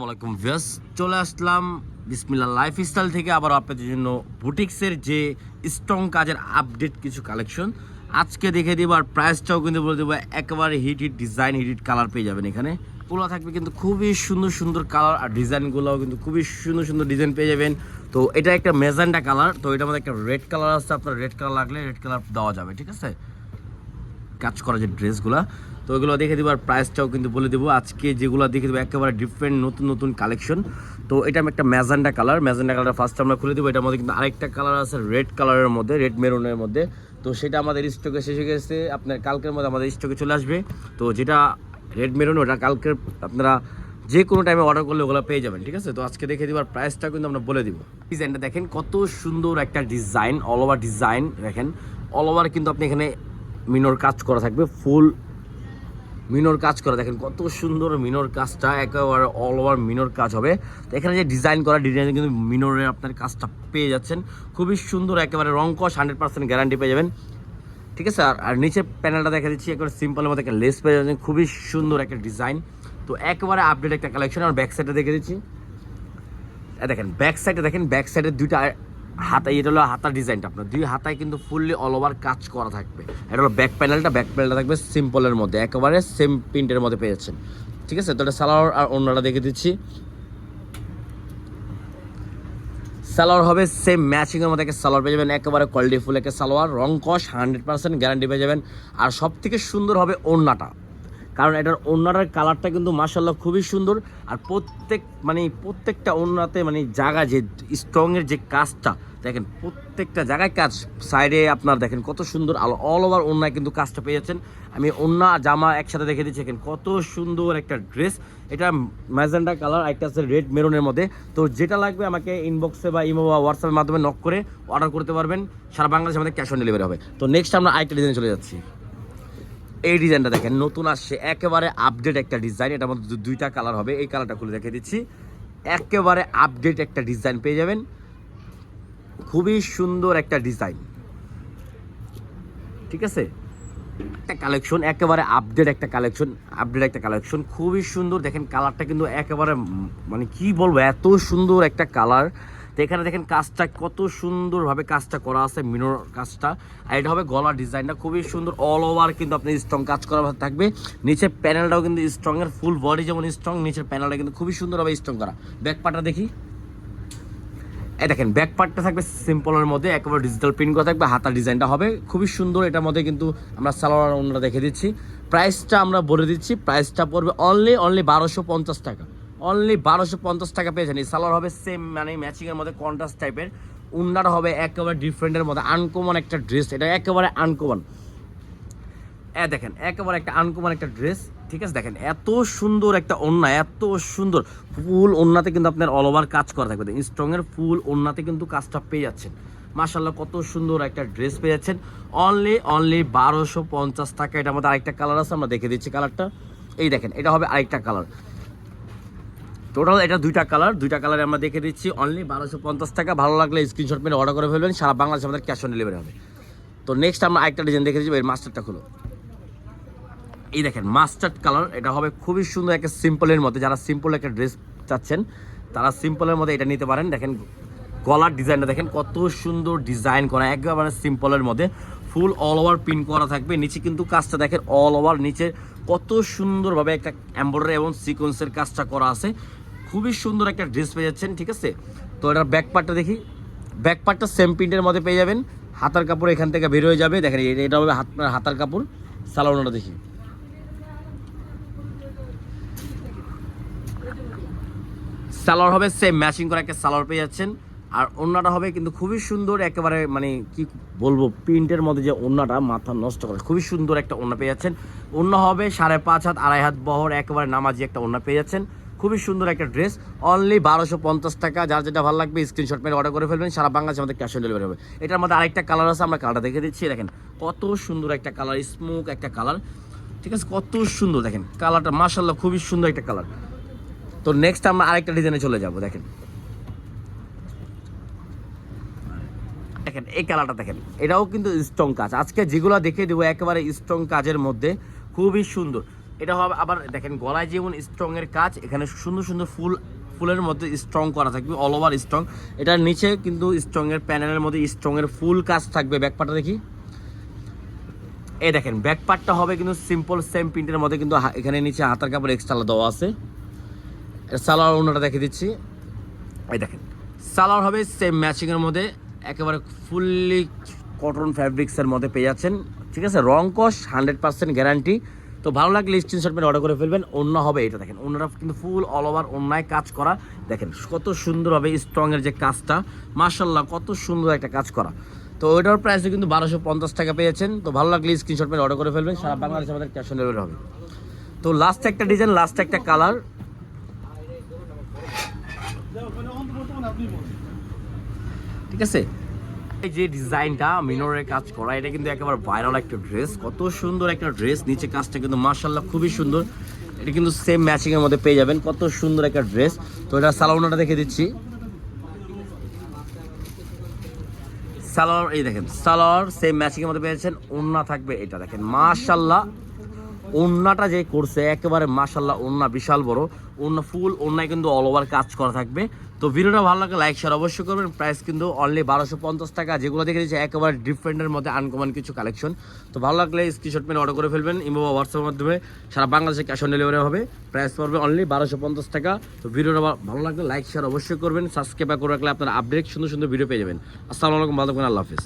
আসসালামু আলাইকুম ভিউয়ার্স, চলে আসলাম বিসমিল্লাহ লাইফস্টাইল থেকে আবার আপনাদের জন্য বুটিক্সের যে স্ট্রং কাজের আপডেট কিছু কালেকশন আজকে দেখে দিব। আর প্রাইসটাও কিন্তু বলে দেবো, একেবারে হিট ডিজাইন, হিট কালার পেয়ে যাবেন এখানে। পুরো থাকবে কিন্তু খুবই সুন্দর সুন্দর কালার, আর ডিজাইনগুলোও কিন্তু খুবই সুন্দর সুন্দর ডিজাইন পেয়ে যাবেন। তো এটা একটা মেজেন্টা কালার, তো এটার মধ্যে একটা রেড কালার আছে, আপনার রেড কালার লাগলে রেড কালার দেওয়া যাবে, ঠিক আছে। কাজ করা যে ড্রেসগুলো, তো এগুলো দেখে দেবো। আর প্রাইসটাও কিন্তু বলে দেবো। আজকে যেগুলো দেখে দেবো একেবারে ডিফারেন্ট নতুন নতুন কালেকশন। তো এটা একটা ম্যাজেন্টা কালার ফার্স্ট আমরা খুলে দেবো। এটার মধ্যে কিন্তু আরেকটা কালার আছে রেড কালারের মধ্যে, রেড মেরুনের মধ্যে। তো সেটা আমাদের স্টকে শেষ হয়ে গেছে, আপনার কালকের মধ্যে আমাদের স্টকে চলে আসবে। তো যেটা রেড মেরুন ওটা কালকের আপনারা যে কোনো টাইমে অর্ডার করলে ওগুলো পেয়ে যাবেন, ঠিক আছে। তো আজকে দেখে দিব, আর প্রাইসটা কিন্তু আমরা বলে দিব। ডিজাইনটা দেখেন কত সুন্দর একটা ডিজাইন, অল ওভার ডিজাইন দেখেন। অল ওভার কিন্তু আপনি এখানে মিনোর কাজ করা থাকবে, ফুল মিনোর কাজ করা, দেখেন কত সুন্দর মিনোর কাজটা, একেবারে অল ওভার মিনোর কাজ হবে। তো এখানে যে ডিজাইন করা, ডিজাইন কিন্তু মিনোরের আপনার কাজটা পেয়ে যাচ্ছেন, খুবই সুন্দর, একেবারে রং কস 100% গ্যারান্টি পেয়ে যাবেন, ঠিক আছে। আর নিচের প্যানেলটা দেখা দিচ্ছি একেবারে সিম্পলের মধ্যে একটা লেস পেয়ে যাচ্ছেন, খুবই সুন্দর একটা ডিজাইন। তো একেবারে আপডেট একটা কালেকশন। আর ব্যাক সাইডে দেখে দিচ্ছি, দেখেন ব্যাক সাইডে, দেখেন ব্যাক সাইডে দুইটা হাতায়, এটা হলো হাতার ডিজাইনটা, আপনার দুই হাতায় কিন্তু ফুললি অল ওভার কাজ করা থাকবে। এটা হলো ব্যাক প্যানেলটা থাকবে সিম্পলের মধ্যে, একেবারে সেম প্রিন্টের মধ্যে পেয়ে যাচ্ছেন, ঠিক আছে। তো এটা সালোয়ার আর ওড়নাটা দেখে দিচ্ছি, সালোয়ার হবে সেম ম্যাচিংয়ের মধ্যে একটা সালোয়ার পেয়ে যাবেন, একেবারে কোয়ালিটি ফুল একটা সালোয়ার, রং কস 100% গ্যারান্টি পেয়ে যাবেন। আর সব থেকে সুন্দর হবে ওড়নাটা, কারণ এটার ওড়নাটার কালারটা কিন্তু মাশাআল্লাহ খুবই সুন্দর। আর প্রত্যেকটা ওড়নাতে জায়গা যে স্ট্রংয়ের যে কাজটা দেখেন, প্রত্যেকটা জায়গায় কাজ, সাইডে আপনার দেখেন কত সুন্দর অল ওভার ওড়নায় কিন্তু কাজটা পেয়ে যাচ্ছেন। আমি ওড়না জামা একসাথে দেখে দিচ্ছি, দেখেন কত সুন্দর একটা ড্রেস। এটা ম্যাজেন্টা কালার, একটা আছে রেড মেরুনের মধ্যে। তো যেটা লাগবে আমাকে ইনবক্সে বা ইমো বা হোয়াটসঅ্যাপের মাধ্যমে নক করে অর্ডার করতে পারবেন, সারা বাংলাদেশে আমাদের ক্যাশ অন ডেলিভারি হবে। তো নেক্সট আমরা আরেকটা ডিজাইনে চলে যাচ্ছি। এই ডিজাইনটা দেখেন নতুন আসছে, একেবারে আপডেট একটা ডিজাইন। এটার মধ্যে দুইটা কালার হবে, এই কালারটা খুলে দেখে দিচ্ছি, একেবারে আপডেট একটা ডিজাইন পেয়ে যাবেন, খুবই সুন্দর একটা ডিজাইন, ঠিক আছে। একটা কালেকশন, একেবারে আপডেট একটা কালেকশন, খুবই সুন্দর। দেখেন কালারটা কিন্তু একেবারে কি বলবো, এত সুন্দর একটা কালার। তো এখানে দেখেন কাজটা কত সুন্দরভাবে কাজটা করা আছে, মিনোর কাজটা। আর এটা হবে গলার ডিজাইনটা, খুবই সুন্দর, অল ওভার কিন্তু আপনি স্ট্রং কাজ করা থাকবে। নিচের প্যানেলটাও কিন্তু স্ট্রংয়ের, ফুল বডি যেমন স্ট্রং, নিচের প্যানেলটা কিন্তু খুবই সুন্দরভাবে স্ট্রং করা। ব্যাক পার্টটা দেখি, এই দেখেন ব্যাক পার্টটা থাকবে সিম্পলের মধ্যে, একেবারে ডিজিটাল প্রিন্ট করা থাকবে, হাতার ডিজাইনটা হবে খুবই সুন্দর। এটার মধ্যে কিন্তু আমরা সালোয়ার ওড়নাটা দেখে দিচ্ছি, প্রাইসটা আমরা বলে দিচ্ছি, প্রাইসটা পড়বে অনলি 1250 টাকা, অনলি 1250 টাকা পেয়ে যান। এই সালোয়ার হবে সেম ম্যাচিংয়ের মধ্যে কন্ট্রাস্ট টাইপের, ওড়নাটা হবে একেবারে ডিফারেন্টের মধ্যে, আনকমন একটা ড্রেস, এটা একেবারে আনকমন। দেখেন একেবারে একটা আনকমন একটা ড্রেস, ঠিক আছে। দেখেন এত সুন্দর একটা ওড়না, এত সুন্দর ফুল ওড়নাতে কিন্তু আপনার অল ওভার কাজ করা থাকবে, স্ট্রংয়ের ফুল ওড়নাতে কিন্তু কাজটা পেয়ে যাচ্ছেন। মাশাআল্লাহ কত সুন্দর একটা ড্রেস পেয়ে যাচ্ছেন, অনলি 1250 টাকা। এটার মধ্যে আরেকটা কালার আছে, আমরা দেখে দিচ্ছি কালারটা। এই দেখেন এটা হবে আরেকটা কালার, টোটাল এটা দুইটা কালারে আমরা দেখে দিচ্ছি, অনলি 1250 টাকা। ভালো লাগলে স্ক্রিনশট মেরে অর্ডার করে ফেলবেন, সারা বাংলাদেশে আমাদের ক্যাশ অন ডেলিভারি হবে। তো নেক্সট আমরা আরেকটা ডিজাইন দেখে দিচ্ছি, এর মাস্টারটা খুলো। এই দেখেন মাস্টার্ড কালার, এটা হবে খুবই সুন্দর একটা সিম্পলের মধ্যে, যারা সিম্পল একটা ড্রেস চাচ্ছেন তারা সিম্পলের মধ্যে এটা নিতে পারেন। দেখেন গলার ডিজাইনটা দেখেন কত সুন্দর ডিজাইন করা, একেবারে সিম্পলের মধ্যে ফুল অল ওভার প্রিন্ট করা থাকবে। নিচে কিন্তু কাজটা দেখেন অল ওভার, নিচে কত সুন্দরভাবে একটা এমব্রয়ডারি এবং সিকোয়েন্সের কাজটা করা আছে, খুবই সুন্দর একটা ড্রেস পেয়ে যাচ্ছেন, ঠিক আছে। তো এটার ব্যাক পার্টটা দেখি, ব্যাক পার্টটা সেম প্রিন্টের মধ্যে পেয়ে যাবেন, হাতার কাপড় এখান থেকে বের হয়ে যাবে। দেখেন এটা হবে হাতার কাপড়, সালোয়ারটা দেখি, সালোয়ার হবে সেম ম্যাচিং করা একটা সালোয়ার পেয়ে যাচ্ছেন। আর ওড়নাটা হবে কিন্তু খুবই সুন্দর, একেবারে কি বলবো, প্রিন্টের মধ্যে যে ওড়নাটা মাথা নষ্ট করে, খুবই সুন্দর একটা ওড়না পেয়ে যাচ্ছেন। ওড়না হবে 5.5 হাত 2.5 হাত বহর, একেবারে নামাজি একটা ওড়না পেয়ে যাচ্ছেন, খুবই সুন্দর একটা ড্রেস, অনলি 1250 টাকা। যার যেটা ভালো লাগবে স্ক্রিনশট মেরে অর্ডার করে ফেলবেন, সারা বাংলাদেশে আমাদের ক্যাশ অন ডেলিভারি হবে। এটার মধ্যে আরেকটা কালার আছে, আমরা কালারটা দেখে দিচ্ছি। দেখেন কত সুন্দর একটা কালার, স্মোক একটা কালার, ঠিক আছে, কত সুন্দর দেখেন কালারটা, মাশাআল্লাহ খুবই সুন্দর একটা কালার। তো নেক্সট আমরা আরেকটা ডিজাইনে চলে যাব। দেখেন এই কালারটা দেখেন, এটাও কিন্তু স্ট্রং কাজ। আজকে যেগুলো দেখে দেবো একেবারে স্ট্রং কাজের মধ্যে, খুবই সুন্দর। এটা হবে আবার দেখেন গলায় যেমন স্ট্রং এর কাজ, এখানে সুন্দর সুন্দর ফুলের মধ্যে স্ট্রং করা থাকবে, অল ওভার স্ট্রং। এটার নিচে কিন্তু স্ট্রং এর প্যানেলের মধ্যে স্ট্রং এর ফুল কাজ থাকবে। ব্যাকপার্টটা দেখি, এই দেখেন ব্যাকপার্টটা হবে কিন্তু সিম্পল সেম প্রিন্টের মধ্যে, কিন্তু এখানে নিচে হাতার কাপড় এক্সট্রা দেওয়া আছে। সালোয়ার ওনাটা দেখে দিচ্ছি, এই দেখেন সালোয়ার হবে সেম ম্যাচিংয়ের মধ্যে, একেবারে ফুললি কটন ফ্যাব্রিক্সের মধ্যে পেয়ে যাচ্ছেন, ঠিক আছে। রং কস 100% গ্যারান্টি। তো ভালো লাগলে স্ক্রিনশট মেরে অর্ডার করে ফেলবেন। ওড়না হবে এটা দেখেন, ওড়নাটা কিন্তু ফুল অল ওভার ওড়নায় কাজ করা, দেখেন কত সুন্দর হবে স্ট্রংয়ের যে কাজটা, মাশাআল্লাহ কত সুন্দর একটা কাজ করা। তো ওইটার প্রাইসও কিন্তু 1250 টাকা পেয়েছেন। তো ভালো লাগলে স্ক্রিনশট মেরে অর্ডার করে ফেলবেন, সারা বাংলাদেশে আমাদের ক্যাশ অন ডেলিভারি হবে। তো লাস্ট একটা ডিজাইন, লাস্ট একটা কালার, ঠিক আছে। এই যে ডিজাইনটা মিনরের কাজ করা, এটা কিন্তু একেবারে ভাইরাল একটা ড্রেস, কত সুন্দর একটা ড্রেস। নিচে কাজটা কিন্তু মাশাআল্লাহ খুবই সুন্দর, এটা কিন্তু সেম ম্যাচিং এর মধ্যে পেয়ে যাবেন, কত সুন্দর একটা ড্রেস। তো এটা সালোয়ারটা দেখে দিচ্ছি, সালোয়ার এই দেখেন, সালোয়ার সেম ম্যাচিং এর মধ্যে পেয়েছেন। ওড়না থাকবে এটা দেখেন মাশাআল্লাহ, ওড়নাটা যে করছে একেবারে মাশাআল্লাহ, ওড়না বিশাল বড়, ওড়না ফুল ওড়নায় কিন্তু অল ওভার কাজ করা থাকবে। তো ভিডিওটা ভালো লাগলে লাইক শেয়ার অবশ্যই করবেন। প্রাইস কিন্তু অনলি 1250 টাকা, যেগুলো দেখে দিচ্ছে একেবারে ডিফারেন্টের মধ্যে আনকমন কিছু কালেকশন। তো ভালো লাগলে স্ক্রিনশট মেরে অর্ডার করে ফেলবেন, ইমো বা হোয়াটসঅ্যাপের মাধ্যমে সারা বাংলাদেশে ক্যাশ অন ডেলিভারি হবে। প্রাইস পড়বে অনলি 1250 টাকা। তো ভিডিওটা ভালো লাগলে লাইক শেয়ার অবশ্যই করবেন, সাবস্ক্রাইব করে রাখলে আপনারা আপডেট সুন্দর সুন্দর ভিডিও পেয়ে যাবেন। আসসালামু আলাইকুম, ভালো থাকবেন, আল্লাহ হাফেজ।